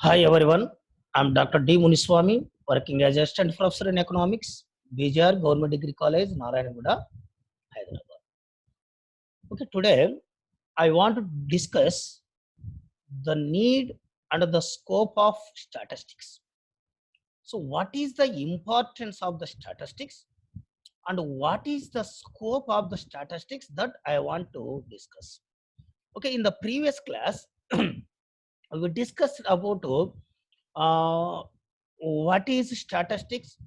Hi everyone, I'm Dr.D.M.Swamy, working as Assistant Professor in Economics, BJR Government Degree College, Narayanaguda, Hyderabad. Okay, today I want to discuss the need and the scope of statistics. So, what is the importance of the statistics and what is the scope of the statistics that I want to discuss? Okay, in the previous class, we discussed about what is statistics,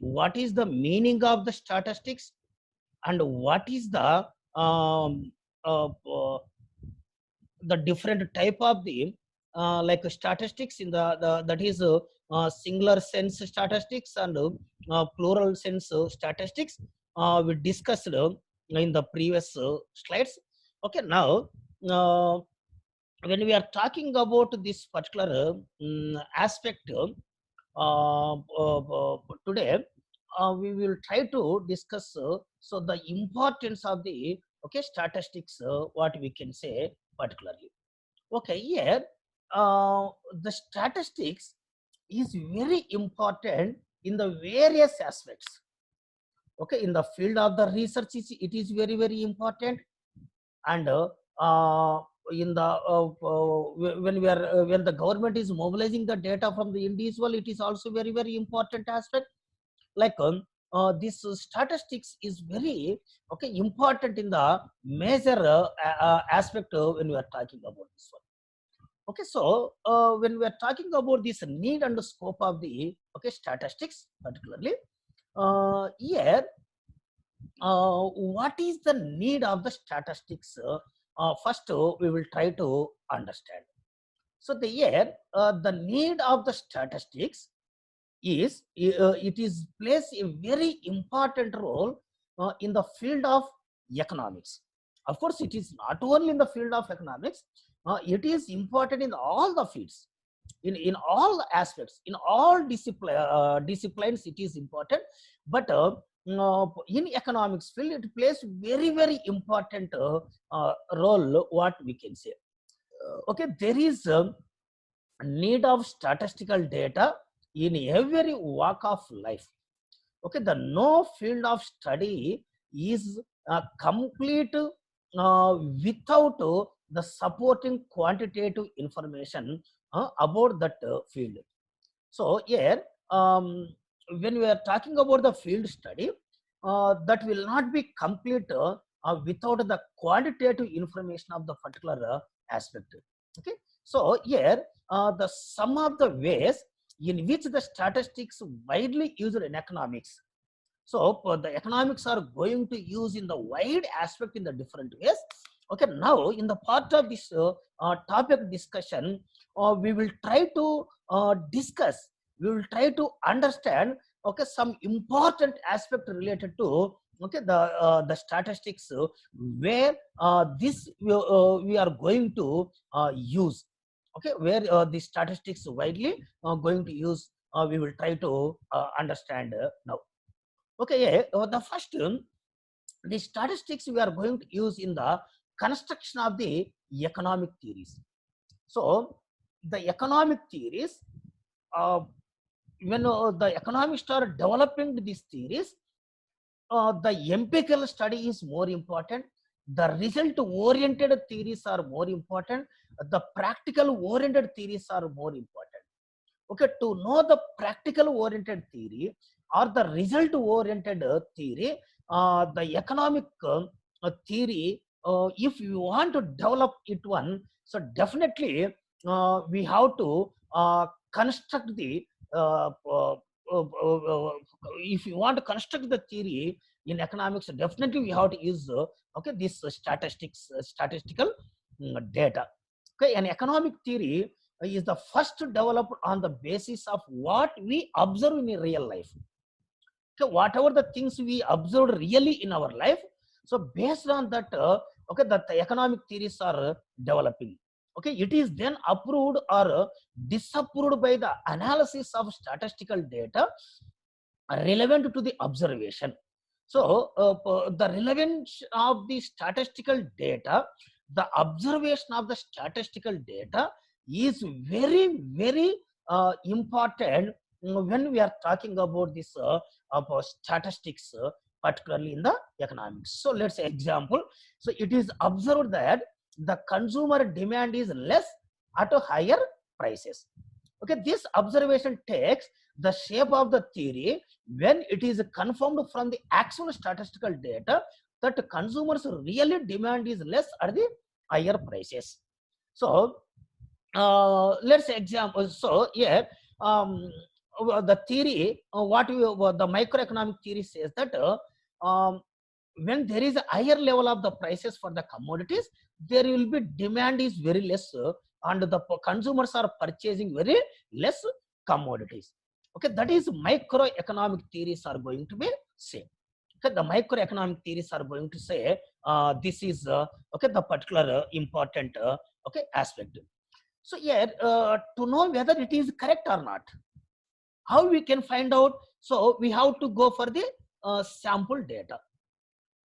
what is the meaning of the statistics, and what is uh, uh, the different type of the like statistics in the that is singular sense statistics and plural sense statistics we discussed in the previous slides. Okay, now uh, when we are talking about this particular aspect today, we will try to discuss so the importance of the statistics, what we can say particularly. Okay, here the statistics is very important in the various aspects. Okay, in the field of the research, it is very important, and in the when we are when the government is mobilizing the data from the individual, it is also very important aspect. Like this statistics is very important in the major aspect when we are talking about this one. Okay, so when we are talking about this need and the scope of the statistics particularly, here what is the need of the statistics? First, we will try to understand. So the here, the need of the statistics is it is plays a very important role in the field of economics. Of course, it is not only in the field of economics. It is important in all the fields, in all aspects, in all disciplines. It is important, but in economics field, it plays very important role. What we can say, okay, there is need of statistical data in every walk of life. Okay, the no field of study is complete without the supporting quantitative information about that field. So here, when we are talking about the field study, that will not be complete without the quantitative information of the particular aspect. Okay, so here the some of the ways in which the statistics widely used in economics. So the economics are going to use in the wide aspect in the different ways. Okay, now in the part of this topic discussion, we will try to discuss, we will try to understand some important aspect related to the statistics where this we are going to use. Okay, where the statistics widely going to use, we will try to understand now. Okay, yeah, the first the statistics we are going to use in the construction of the economic theories. So the economic theories, uh, when the economists are developing these theories, the empirical study is more important. The result oriented theories are more important. The practical oriented theories are more important. Okay, to know the practical oriented theory or the result oriented theory, the economic theory, if you want to develop it one, so definitely we have to construct the uh, uh, if you want to construct the theory in economics, definitely we have to use okay, this statistical data. Okay, an economic theory is the first developed on the basis of what we observe in real life. Okay, whatever the things we observe really in our life, so based on that, okay, that the economic theories are developing. Okay, it is then approved or disapproved by the analysis of statistical data relevant to the observation. So the relevance of the statistical data, the observation of the statistical data is very important when we are talking about this about statistics, particularly in the economics. So let's say example. So it is observed that the consumer demand is less at a higher prices. Okay, this observation takes the shape of the theory when it is confirmed from the actual statistical data that consumers really demand is less at the higher prices. So let's say example. So here the theory, the microeconomic theory says that when there is a higher level of the prices for the commodities, there will be demand is very less, and the consumers are purchasing very less commodities. Okay, that is microeconomic theories are going to be same. Okay, the microeconomic theories are going to say this is okay, the particular important okay aspect. So here to know whether it is correct or not, how we can find out? So we have to go for the sample data.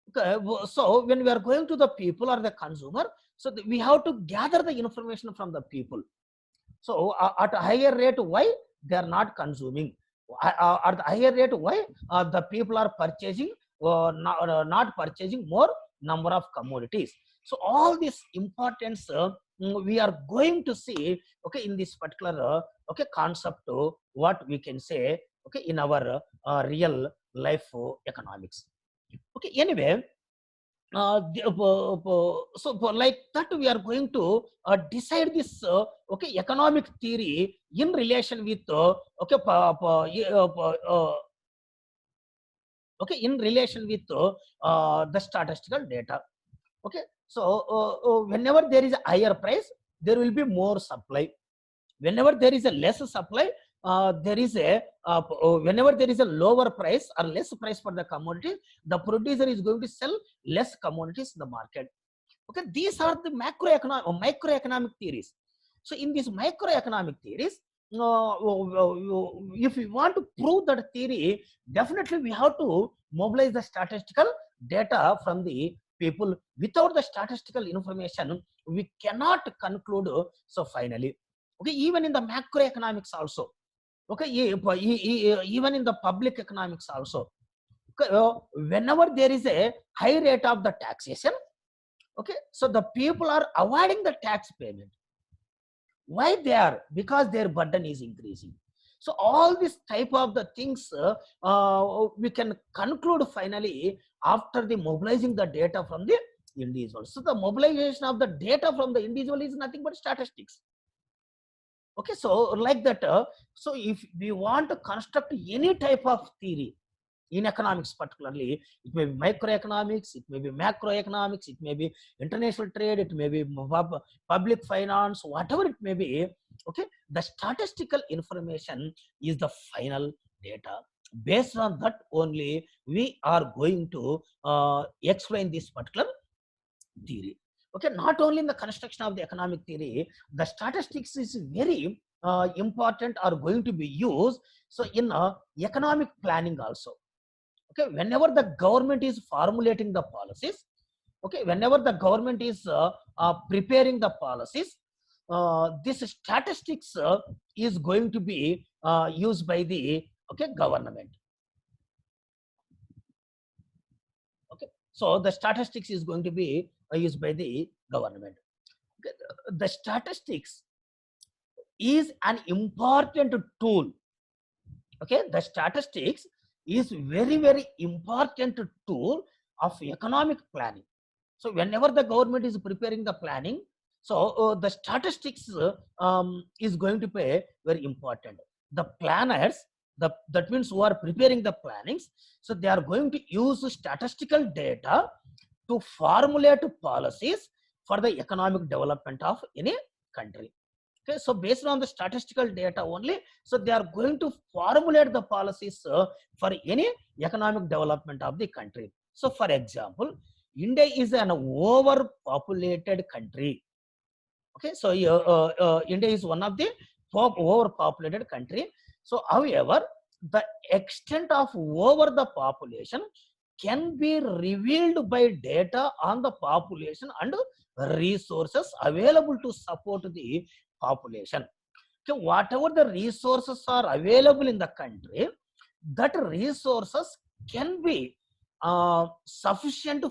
Okay, so when we are going to the people or the consumer, so we have to gather the information from the people. So at a higher rate, why they are not consuming? At the higher rate, why the people are purchasing or not purchasing more number of commodities? So all this importance we are going to see, okay, in this particular okay concept what we can say, okay, in our real life economics. Okay, anyway, so like that we are going to decide this okay economic theory in relation with okay okay in relation with the statistical data. Okay, so whenever there is a higher price, there will be more supply. Whenever there is a less supply, there is a whenever there is a lower price or less price for the commodity, the producer is going to sell less commodities in the market. Okay, these are the microeconomic theories. So in these microeconomic theories, if we want to prove that theory, definitely we have to mobilize the statistical data from the people. Without the statistical information, we cannot conclude. So finally, okay, even in the macroeconomics also, okay, even in the public economics also, okay, whenever there is a high rate of the taxation, okay, so the people are avoiding the tax payment. Why they are? Because their burden is increasing. So all this type of the things we can conclude finally after the mobilizing the data from the individual. So the mobilization of the data from the individual is nothing but statistics. Okay, so like that, so if we want to construct any type of theory in economics, particularly, it may be microeconomics, it may be macroeconomics, it may be international trade, it may be public finance, whatever it may be. Okay, the statistical information is the final data. Based on that only, we are going to explain this particular theory. Okay, not only in the construction of the economic theory, the statistics is very important, are going to be used. So in economic planning also. Okay, whenever the government is formulating the policies, okay, whenever the government is preparing the policies, this statistics is going to be used by the okay government. Okay, so the statistics is going to be used by the government. Okay, the statistics is an important tool. Okay, the statistics is very important tool of economic planning. So whenever the government is preparing the planning, so the statistics is going to be very important. The planners, that means who are preparing the plannings, so they are going to use statistical data to formulate policies for the economic development of any country. Okay, so based on the statistical data only, so they are going to formulate the policies for any economic development of the country. So for example, India is an overpopulated country. Okay, so India is one of the overpopulated country. So however, the extent of over the population can be revealed by data on the population and resources available to support the population. Okay, whatever the resources are available in the country, that resources can be sufficient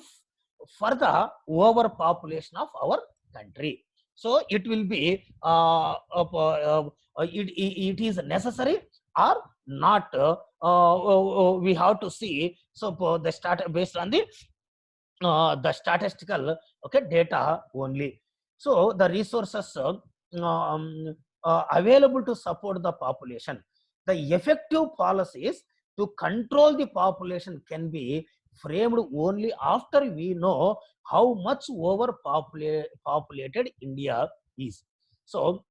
for the overpopulation of our country. So it will be it is necessary or not. We have to see. So the start based on the statistical, okay, data only. So the resources available to support the population, the effective policies to control the population can be framed only after we know how much populated India is. So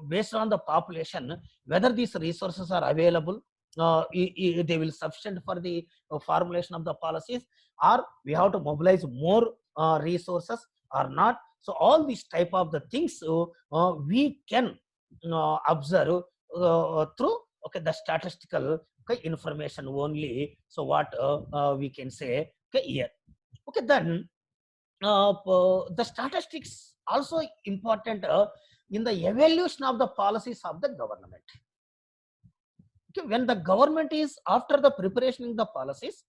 based on the population, whether these resources are available, they will sufficient for the formulation of the policies, or we have to mobilize more resources or not. So all these type of the things we can observe through, okay, the statistical, okay, information only. So what we can say, okay, here, okay, then the statistics also important in the evaluation of the policies of the government. Okay, when the government is after the preparation of the policies,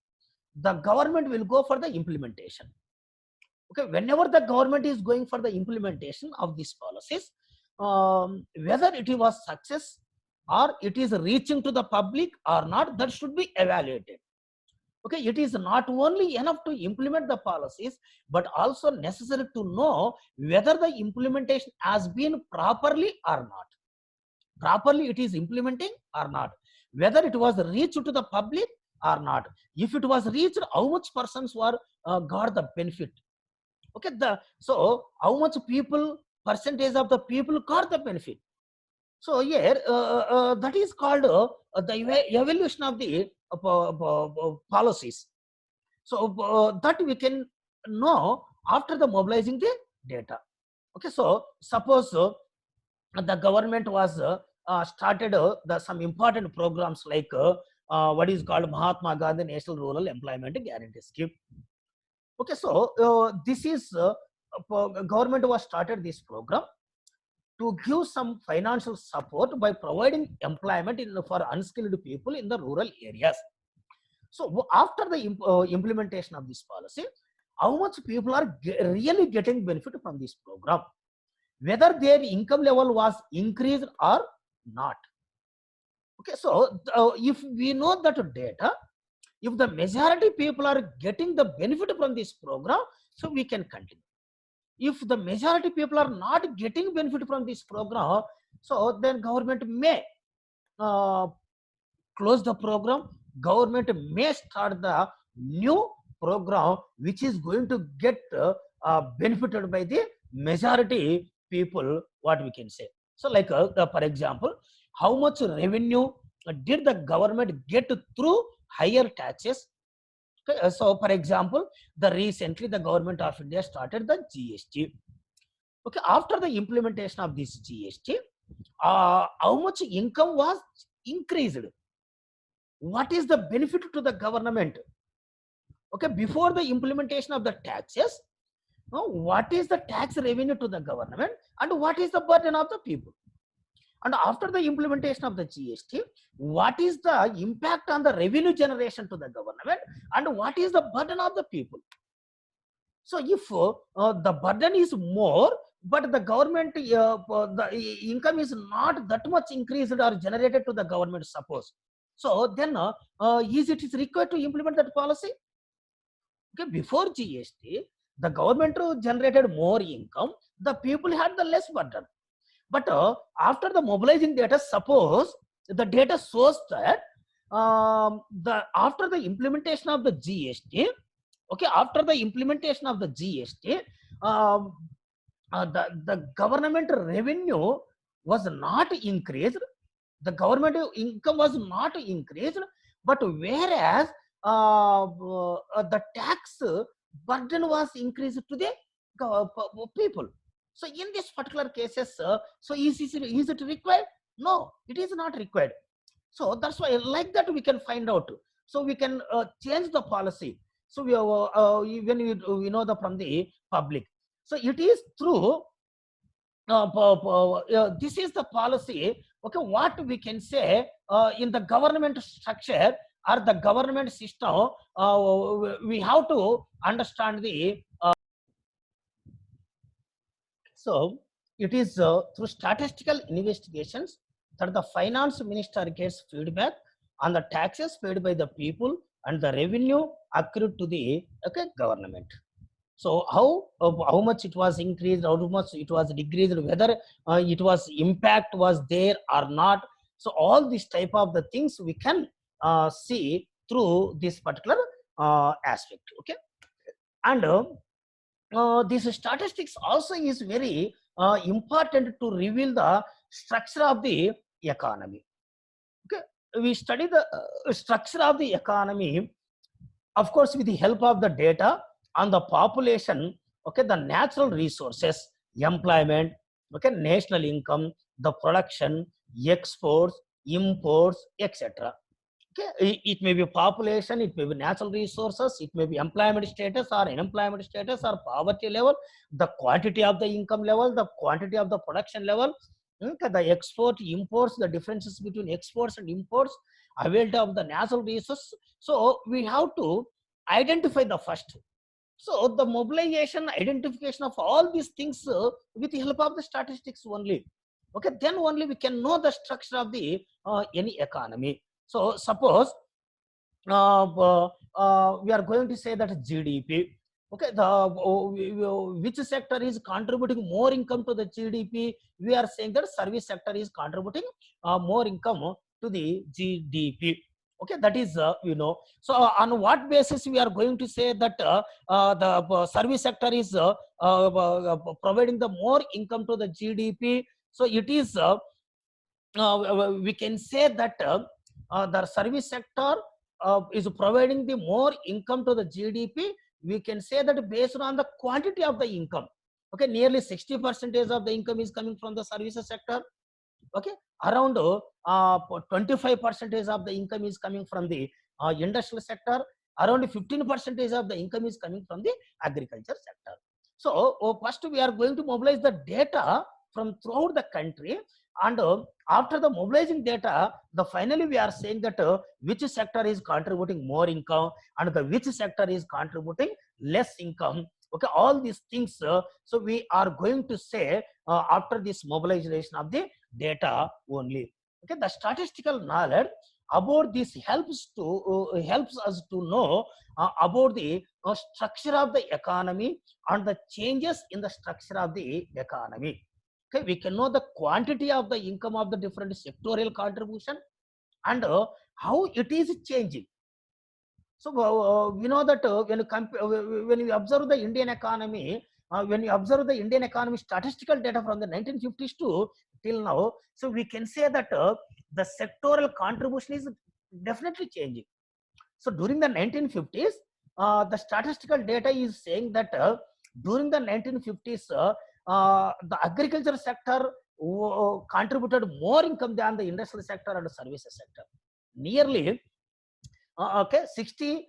the government will go for the implementation. Okay, whenever the government is going for the implementation of these policies, whether it was success or it is reaching to the public or not, that should be evaluated. Okay, it is not only enough to implement the policies, but also necessary to know whether the implementation has been properly or not. Properly it is implementing or not, whether it was reached to the public or not. If it was reached, how much persons were got the benefit. Okay, so how much people, percentage of the people got the benefit. So here that is called the evaluation of the policies. So that we can know after the mobilizing the data. Okay, so suppose the government was started some important programs like what is called Mahatma Gandhi National Rural Employment Guarantee Scheme. Okay, so this is government was started this program to give some financial support by providing employment for unskilled people in the rural areas. So after the implementation of this policy, how much people are really getting benefit from this program, whether their income level was increased or not. Okay, so if we know that data, if the majority people are getting the benefit from this program, so we can continue. If the majority people are not getting benefit from this program, so then government may close the program. Government may start the new program which is going to get benefited by the majority people, what we can say. So like for example, how much revenue did the government get through higher taxes? Okay, so for example, recently the government of India started the GST. Okay, after the implementation of this GST, how much income was increased? What is the benefit to the government? Okay, before the implementation of the taxes, what is the tax revenue to the government and what is the burden of the people? And after the implementation of the GST, what is the impact on the revenue generation to the government and what is the burden of the people? So if the burden is more, but the government, the income is not that much increased or generated to the government, suppose. So then is it is required to implement that policy? Okay, before GST, the government generated more income, the people had the less burden. But after the mobilizing data, suppose the data shows that after the implementation of the GST, okay, after the implementation of the GST, the government revenue was not increased, the government income was not increased, but whereas the tax burden was increased to the people. So in this particular cases, so is it required? No, it is not required. So that's why like that we can find out. So we can change the policy. So when we know the from the public. So it is through this is the policy. Okay, what we can say in the government structure or the government system, we have to understand the so it is through statistical investigations that the finance minister gets feedback on the taxes paid by the people and the revenue accrued to the government. So how much it was increased, how much it was decreased, whether it was impact was there or not. So all these type of the things we can see through this particular aspect. Okay, and this statistics also is very important to reveal the structure of the economy. Okay, we study the structure of the economy, of course, with the help of the data on the population, okay, the natural resources, employment, okay, national income, the production, exports, imports, etc. Okay, it may be population, it may be natural resources, it may be employment status or unemployment status or poverty level, the quantity of the income level, the quantity of the production level, okay, the export, imports, the differences between exports and imports, availability of the natural resources. So we have to identify the first. So the mobilization, identification of all these things with the help of the statistics only. Okay, then only we can know the structure of the any economy. So suppose we are going to say that GDP. Okay, which sector is contributing more income to the GDP? We are saying that service sector is contributing more income to the GDP. Okay, that is So on what basis we are going to say that the service sector is providing the more income to the GDP? So it is we can say that the service sector is providing the more income to the GDP. We can say that based on the quantity of the income. Okay, nearly 60% of the income is coming from the services sector. Okay, around 25% of the income is coming from the industrial sector. Around 15% of the income is coming from the agriculture sector. So first we are going to mobilize the data from throughout the country, and after the mobilizing data, the finally we are saying that which sector is contributing more income and the which sector is contributing less income. Okay, all these things. So we are going to say after this mobilization of the data only. Okay, the statistical knowledge about this helps us to know about the structure of the economy and the changes in the structure of the economy. Okay, we can know the quantity of the income of the different sectorial contribution and how it is changing. So we know that when you observe the Indian economy, when you observe the Indian economy statistical data from the 1950s to till now, so we can say that the sectoral contribution is definitely changing. So during the 1950s, the statistical data is saying that during the 1950s, the agriculture sector contributed more income than the industrial sector and the services sector. Nearly okay, 60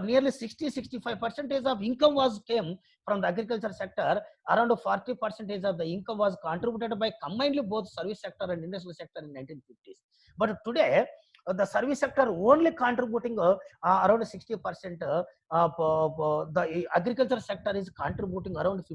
nearly 60-65% of income was came from the agriculture sector. Around 40% of the income was contributed by combinedly both service sector and industrial sector in 1950s. But today the service sector only contributing around 60%. The agriculture sector is contributing around 15%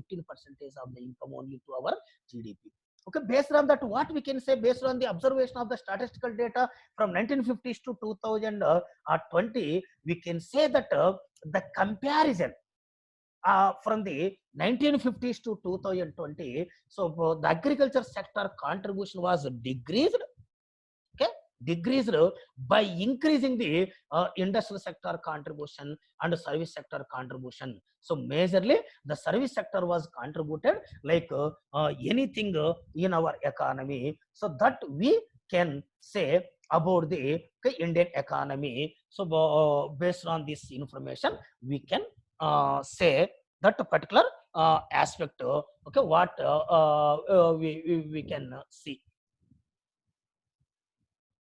of the income only to our GDP. Okay, based on that, what we can say based on the observation of the statistical data from 1950s to 2020, we can say that the comparison from the 1950s to 2020, so the agriculture sector contribution was decreased. Okay, decreased by increasing the industrial sector contribution and service sector contribution. So majorly the service sector was contributed like anything in our economy. So that we can say about the Indian economy. So based on this information, we can say that particular aspect. Okay, what we can see.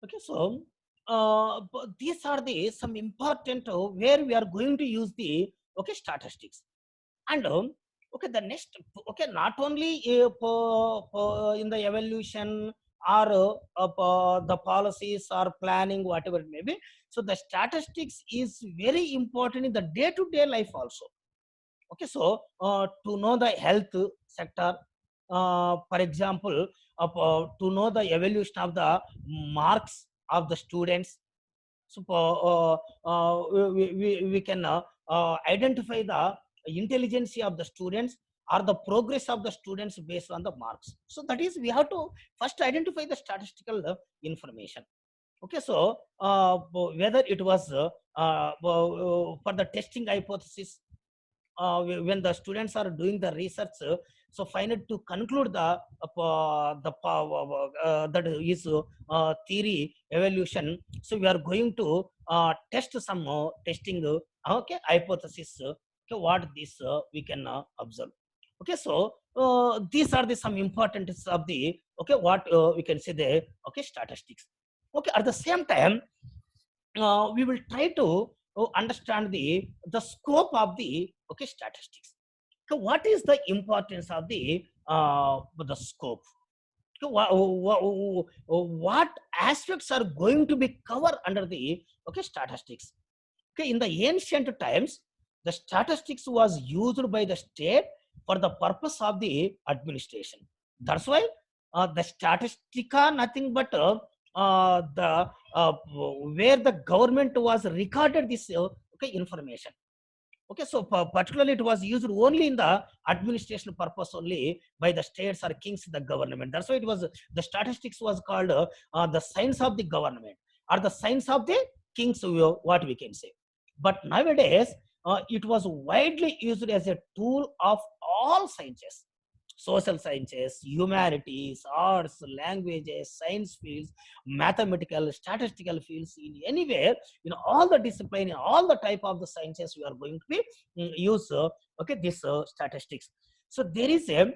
Okay, so but these are the some important where we are going to use the statistics, and Okay, the next, okay, not only in the evolution or the policies or planning, whatever it may be. So the statistics is very important in the day-to-day life also. Okay, so to know the health sector, for example, to know the evolution of the marks of the students. So we can identify the intelligence of the students or the progress of the students based on the marks. So that is, we have to first identify the statistical information. Okay, so whether it was for the testing hypothesis, when the students are doing the research, so finally to conclude that is theory evolution. So we are going to test some testing okay hypothesis, okay, what this we can observe. Okay, so these are the some importance of the, okay, what we can say the, okay, statistics. Okay, at the same time, we will try to understand the scope of the, okay, statistics. So what is the importance of the scope? So what aspects are going to be covered under the, okay, statistics? Okay, in the ancient times, the statistics was used by the state for the purpose of the administration. That's why the statistica nothing but the where the government was recorded this okay information. Okay, so particularly it was used only in the administration purpose only by the states or kings in the government. That's why it was, the statistics was called the science of the government or the science of the kings, what we can say. But nowadays it was widely used as a tool of all sciences: social sciences, humanities, arts, languages, science fields, mathematical, statistical fields, in anywhere, in all the discipline, in all the type of the sciences, we are going to be use okay this statistics. So there is a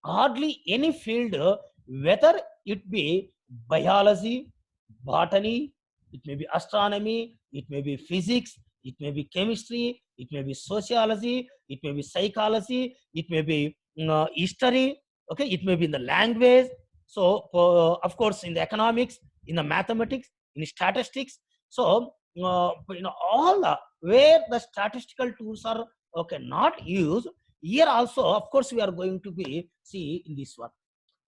hardly any field, whether it be biology, botany, it may be astronomy, it may be physics, it may be chemistry, it may be sociology, it may be psychology, it may be history, okay, it may be in the language. So of course in the economics, in the mathematics, in statistics. So all the where the statistical tools are, okay, not used, here also of course we are going to be see in this one.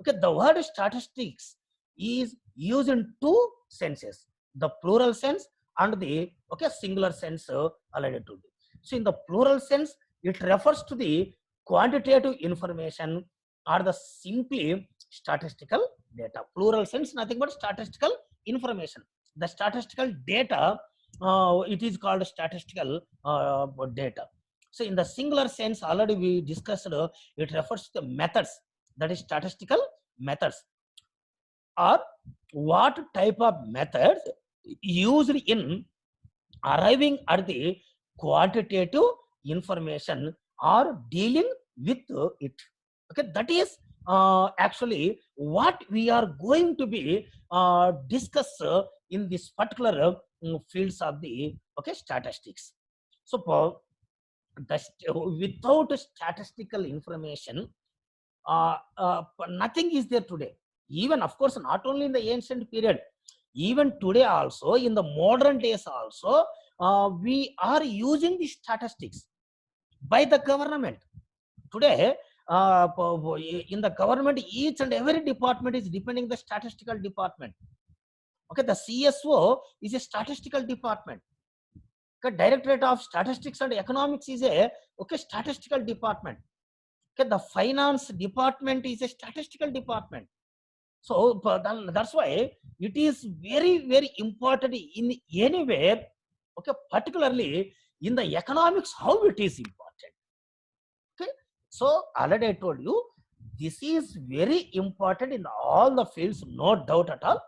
Okay, the word statistics is used in two senses: the plural sense and the, okay, singular sense related to it. So in the plural sense, it refers to the quantitative information or the simply statistical data. Plural sense nothing but statistical information, the statistical data, it is called statistical data. So in the singular sense, already we discussed, it refers to the methods, that is statistical methods, or what type of methods used in arriving at the quantitative information or dealing with it. Okay, that is actually what we are going to be discuss in this particular fields of the, okay, statistics. So without statistical information, nothing is there today. Even of course not only in the ancient period, even today also, in the modern days also, we are using the statistics by the government today. In the government, each and every department is depending the statistical department. Okay, the CSO is a statistical department. Okay, directorate of statistics and economics is a, okay, statistical department. Okay, the finance department is a statistical department. So that's why it is very very important in anywhere. Okay, particularly in the economics, how it is important. Okay, so already I told you, this is very important in all the fields, no doubt at all.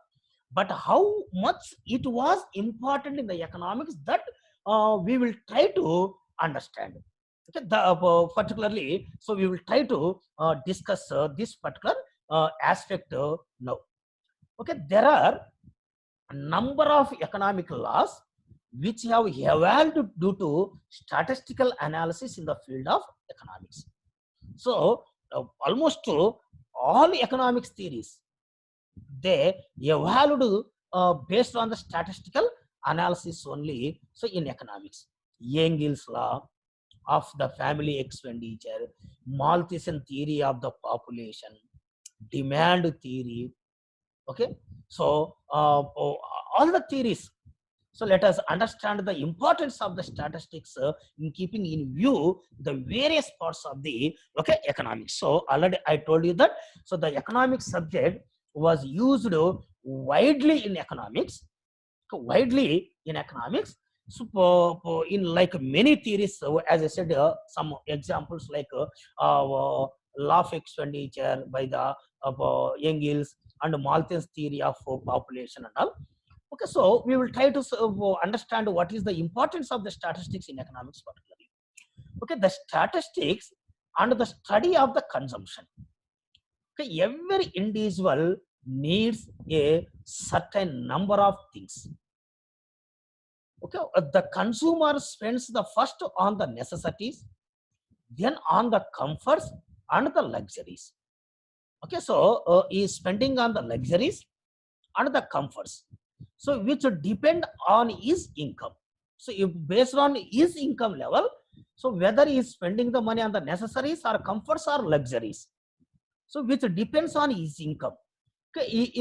But how much it was important in the economics, that we will try to understand. Okay, particularly, so we will try to discuss this particular aspect now. Okay, there are a number of economic laws which have evolved due to statistical analysis in the field of economics. So almost all economics theories, they evaluated based on the statistical analysis only. So in economics, Engel's law of the family expenditure, Malthusian theory of the population, demand theory. Okay, so all the theories. So let us understand the importance of the statistics in keeping in view the various parts of the economics. So already I told you that. So the economic subject was used widely in economics, widely in economics. So in like many theories, as I said, some examples like law of expenditure by the Engels and Malthus theory of population and all. Okay, so we will try to understand what is the importance of the statistics in economics particularly. Okay, the statistics and the study of the consumption. Okay, every individual needs a certain number of things. Okay, the consumer spends the first on the necessities, then on the comforts and the luxuries. Okay, so he is spending on the luxuries and the comforts, so which depend on his income. So if based on his income level, so whether he is spending the money on the necessaries or comforts or luxuries, so which depends on his income. Okay,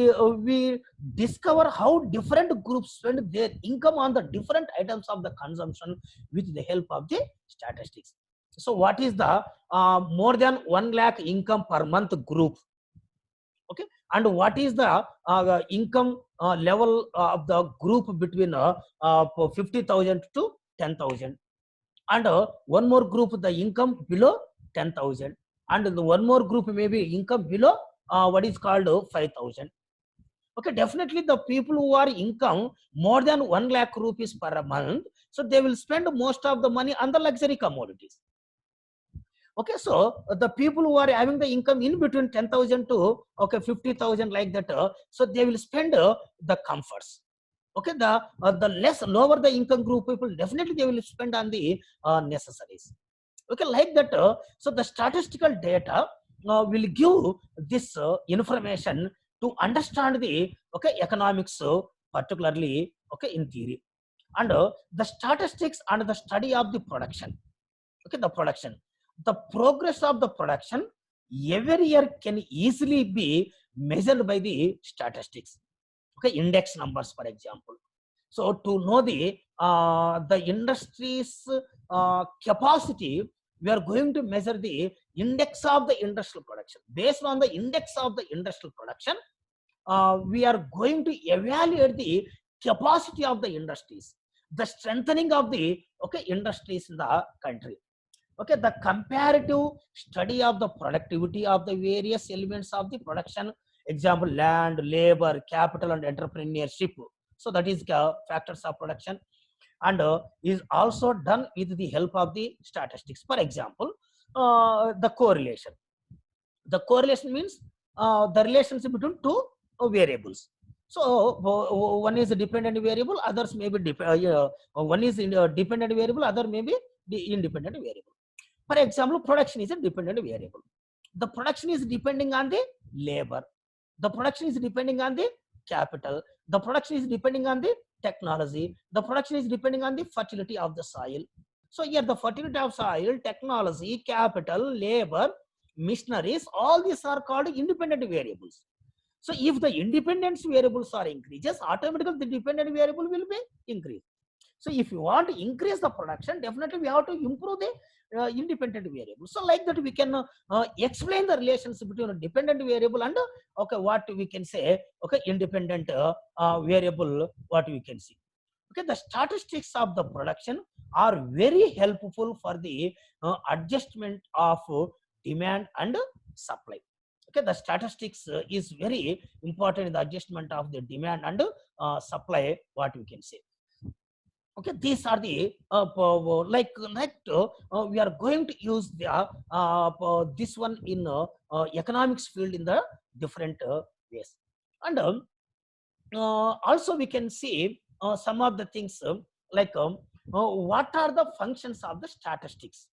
we discover how different groups spend their income on the different items of the consumption with the help of the statistics. So what is the more than 1 lakh income per month group? Okay, and what is the income level of the group between 50,000 to 10,000, and one more group the income below 10,000, and the one more group maybe income below what is called 5,000. Okay, definitely the people who are income more than 1 lakh rupees per month, so they will spend most of the money on the luxury commodities. Okay, so the people who are having the income in between 10,000 to 50,000 like that, so they will spend the comforts. Okay, the less lower the income group people, definitely they will spend on the necessaries. Okay, like that. So the statistical data will give this information to understand the economics, particularly in theory, and the statistics and the study of the production. Okay, the production, the progress of the production every year can easily be measured by the statistics. Okay, index numbers for example. So to know the industry's capacity, we are going to measure the index of the industrial production. Based on the index of the industrial production, we are going to evaluate the capacity of the industries, the strengthening of the industries in the country. Okay, the comparative study of the productivity of the various elements of the production, example land, labor, capital and entrepreneurship. So that is factors of production, and is also done with the help of the statistics. For example, the correlation. The correlation means the relationship between two variables. So one is a dependent variable, others may be one is dependent variable, other may be the independent variable. For example, production is a dependent variable. The production is depending on the labor. The production is depending on the capital. The production is depending on the technology. The production is depending on the fertility of the soil. So here the fertility of soil, technology, capital, labor, machineries, all these are called independent variables. So if the independent variables are increases, automatically the dependent variable will be increased. So if you want to increase the production, definitely we have to improve the independent variable. So like that we can explain the relations between a dependent variable and what we can say independent variable, what we can see. Okay, the statistics of the production are very helpful for the adjustment of demand and supply. Okay, the statistics is very important in the adjustment of the demand and supply, what we can say. Okay, these are the we are going to use the this one in economics field in the different ways. And also we can see some of the things what are the functions of the statistics.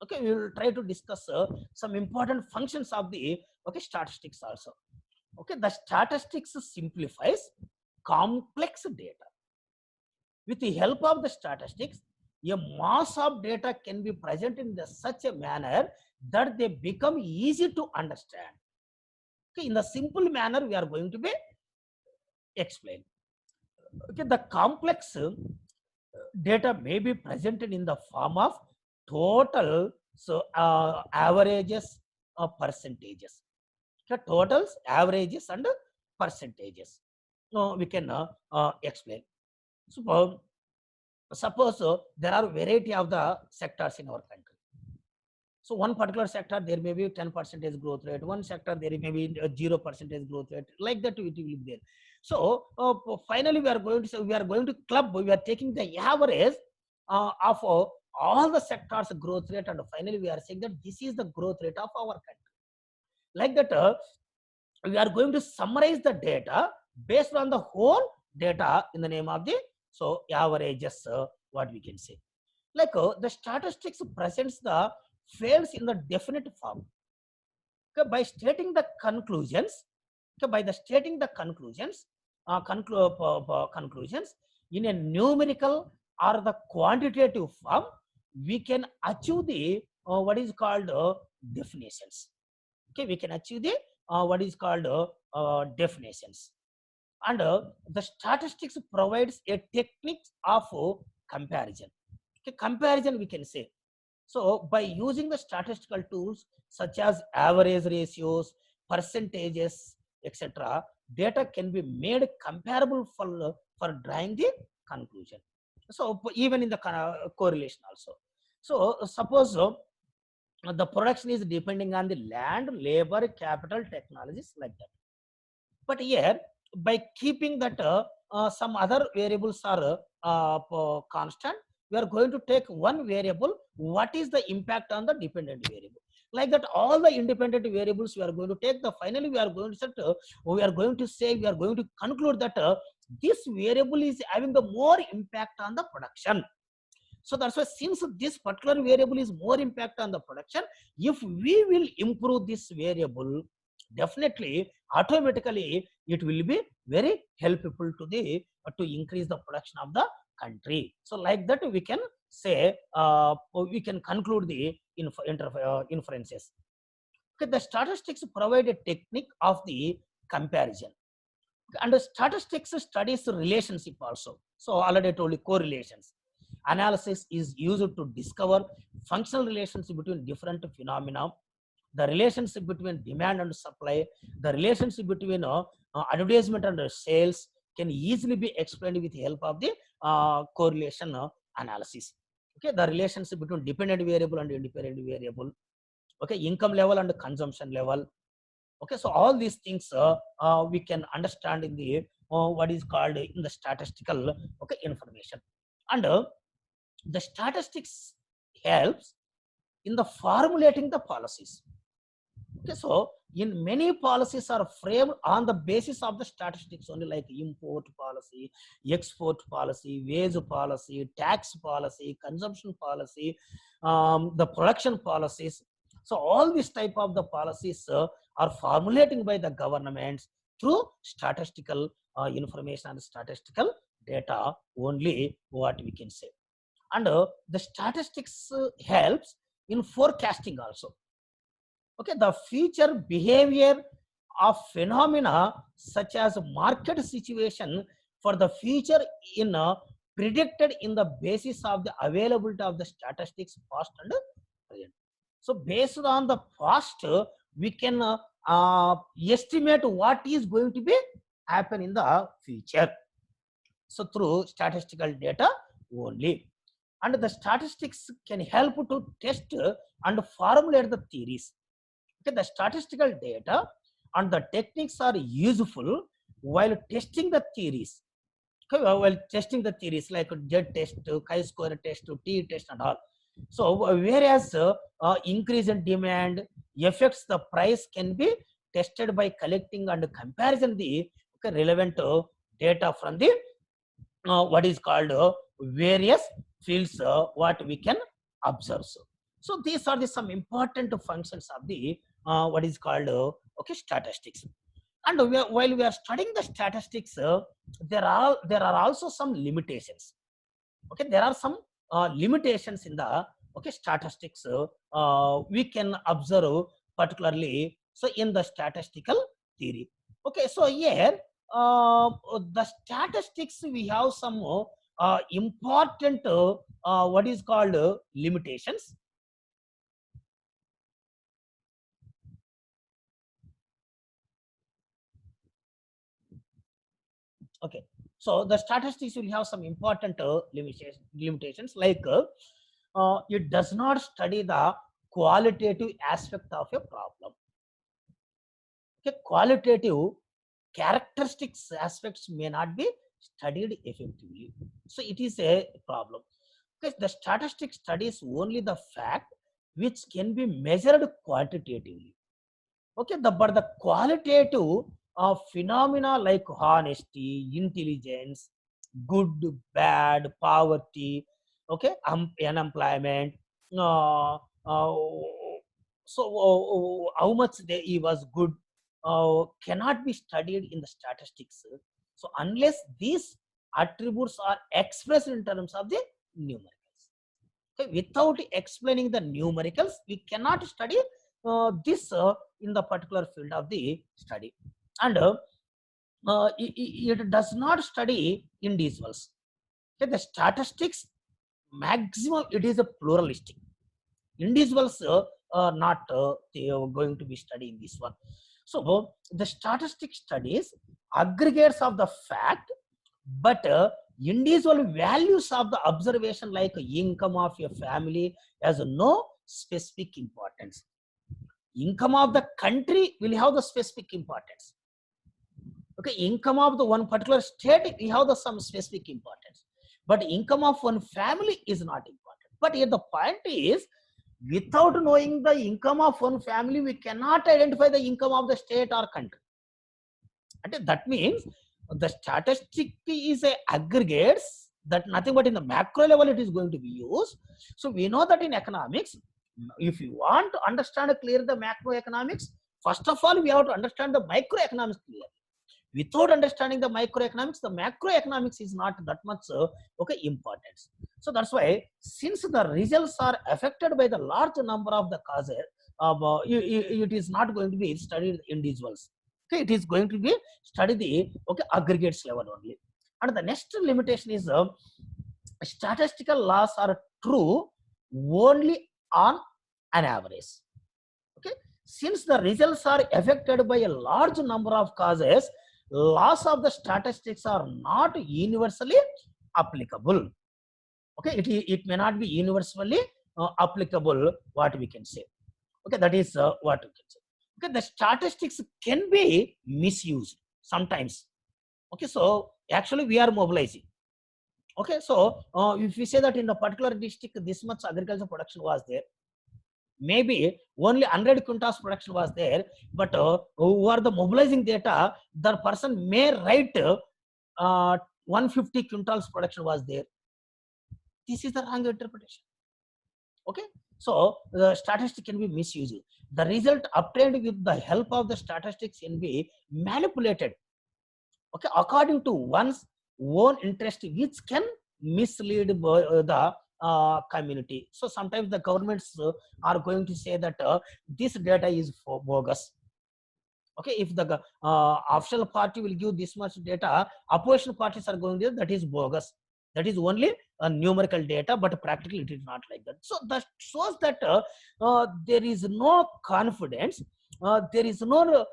Okay, we will try to discuss some important functions of the statistics also. Okay, the statistics simplifies complex data. With the help of the statistics, a mass of data can be present in such a manner that they become easy to understand. Okay, in the simple manner we are going to be explained. Okay, the complex data may be presented in the form of total, so averages or percentages. Okay, totals, averages, and percentages. We can explain. So, suppose there are variety of the sectors in our country. So one particular sector there may be 10% growth rate, one sector there may be 0% growth rate, like that it will be there. So finally we are going to club, we are taking the average of all the sectors growth rate, and finally we are saying that this is the growth rate of our country. Like that we are going to summarize the data based on the whole data in the name of the averages, what we can say. Like the statistics presents the fails in the definite form. Okay, by stating the conclusions, okay, by the stating the conclusions, conclusions in a numerical or the quantitative form, we can achieve the what is called definitions. Okay, we can achieve the what is called definitions. And the statistics provides a technique of comparison. Okay, comparison we can say. So by using the statistical tools such as average ratios, percentages, etc., data can be made comparable for drawing the conclusion. So even in the correlation also. So suppose the production is depending on the land, labor, capital, technologies, like that. But here, by keeping that some other variables are constant, we are going to take one variable. What is the impact on the dependent variable? Like that, all the independent variables we are going to take. The finally we are going to set. We are going to say, we are going to conclude that this variable is having the more impact on the production. So that's why, since this particular variable is more impact on the production, if we will improve this variable, definitely automatically it will be very helpful to the to increase the production of the country. So like that we can say, we can conclude the inferences. Okay, the statistics provide a technique of the comparison, and the statistics studies relationship also. So already I told you correlations. Analysis is used to discover functional relationship between different phenomena, the relationship between demand and supply, the relationship between advertisement and sales can easily be explained with the help of the correlation analysis. Okay, the relationship between dependent variable and independent variable. Okay, income level and consumption level. Okay, so all these things we can understand in the what is called in the statistical information. And the statistics helps in the formulating the policies. Okay, so in many policies are framed on the basis of the statistics only, like import policy, export policy, wage policy, tax policy, consumption policy, the production policies. So all these type of the policies are formulating by the governments through statistical information and statistical data only, what we can say. And the statistics helps in forecasting also. Okay, the future behavior of phenomena such as market situation for the future in predicted in the basis of the availability of the statistics past and present. So based on the past, we can estimate what is going to be happen in the future. So through statistical data only. And the statistics can help to test and formulate the theories. Okay, the statistical data and the techniques are useful while testing the theories. Okay, while testing the theories like Z test, chi-square test, T test, and all. So whereas increase in demand affects the price can be tested by collecting and comparison the relevant data from the what is called various fields what we can observe. So these are the some important functions of the what is called statistics. And while we are studying the statistics, there are also some limitations. Okay, there are some limitations in the statistics we can observe, particularly so in the statistical theory. Okay, so here the statistics we have some important what is called limitations. Okay, so the statistics will have some important limitations, like it does not study the qualitative aspect of a problem. Okay, qualitative characteristics aspects may not be studied effectively, so it is a problem, because the statistic studies only the fact which can be measured quantitatively. Okay, but the qualitative phenomena like honesty, intelligence, good, bad, poverty, okay, unemployment, uh, uh, so how much he was good cannot be studied in the statistics. So unless these attributes are expressed in terms of the numericals, okay, without explaining the numericals we cannot study this in the particular field of the study. And it does not study individuals. Okay, the statistics maximum it is a pluralistic. Individuals are not they are going to be studying this one. So the statistic studies aggregates of the fact, but individual values of the observation like income of your family has no specific importance. Income of the country will have the specific importance. Okay, income of the one particular state we have the some specific importance, but income of one family is not important. But here the point is, without knowing the income of one family we cannot identify the income of the state or country. And that means the statistic is a aggregates that nothing but in the macro level it is going to be used. So we know that in economics, if you want to understand clear the macroeconomics, first of all we have to understand the microeconomics clearly. Without understanding the microeconomics, the macroeconomics is not that much okay importance. So that's why, since the results are affected by the large number of the causes, it is not going to be studied individuals. Okay, it is going to be studied the aggregates level only. And the next limitation is statistical laws are true only on an average. Okay, since the results are affected by a large number of causes, laws of the statistics are not universally applicable. Okay, it may not be universally applicable, what we can say. Okay, that is what we can say. Okay, the statistics can be misused sometimes. Okay, so actually we are mobilizing. Okay, so if we say that in a particular district this much agriculture production was there, maybe only 100 quintals production was there, but who are the mobilizing data, the person may write 150 quintals production was there. This is the wrong interpretation. Okay, so the statistic can be misused. The result obtained with the help of the statistics can be manipulated, okay, according to one's own interest, which can mislead the community. So sometimes the governments are going to say that this data is bogus. Okay, if the official party will give this much data, opposition parties are going to that is bogus, that is only a numerical data, but practically it is not like that. So that shows that there is no confidence, there is no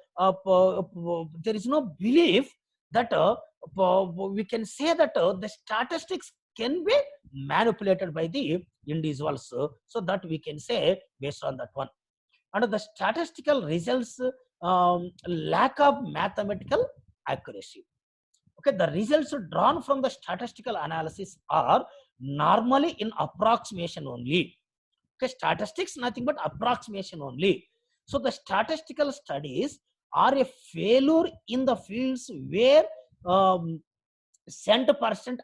there is no belief that we can say that the statistics can be manipulated by the individuals, so that we can say based on that one. And the statistical results lack of mathematical accuracy. Okay, the results drawn from the statistical analysis are normally in approximation only. Okay, statistics nothing but approximation only. So the statistical studies are a failure in the fields where 100%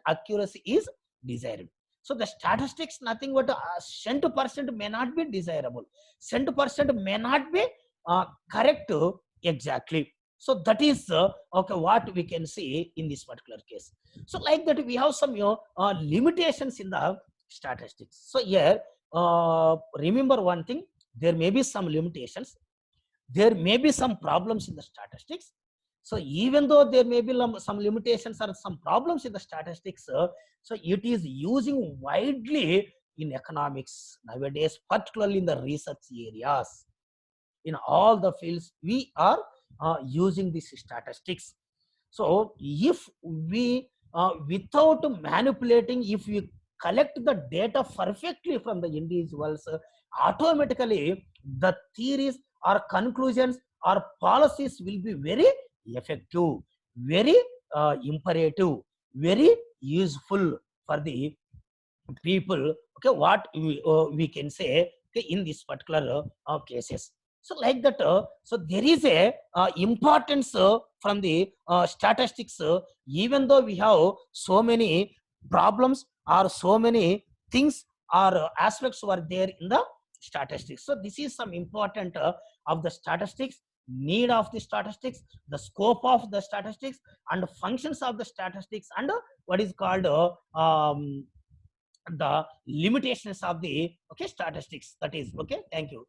accuracy is desired. So the statistics nothing but 100% may not be desirable, 100% may not be correct exactly. So that is okay what we can see in this particular case. So like that we have some limitations in the statistics. So here remember one thing, there may be some limitations, there may be some problems in the statistics. So even though there may be some limitations or some problems in the statistics, so it is using widely in economics nowadays, particularly in the research areas. In all the fields we are using these statistics. So if we without manipulating, if we collect the data perfectly from the individuals, automatically the theories or conclusions or policies will be very effective, very imperative, very useful for the people. Okay, what we can say, okay, in this particular cases. So like that, so there is a importance from the statistics, even though we have so many problems or so many things or aspects were there in the statistics. So this is some important of the statistics, need of the statistics, the scope of the statistics, and functions of the statistics, and what is called the limitations of the okay statistics. That is okay. Thank you.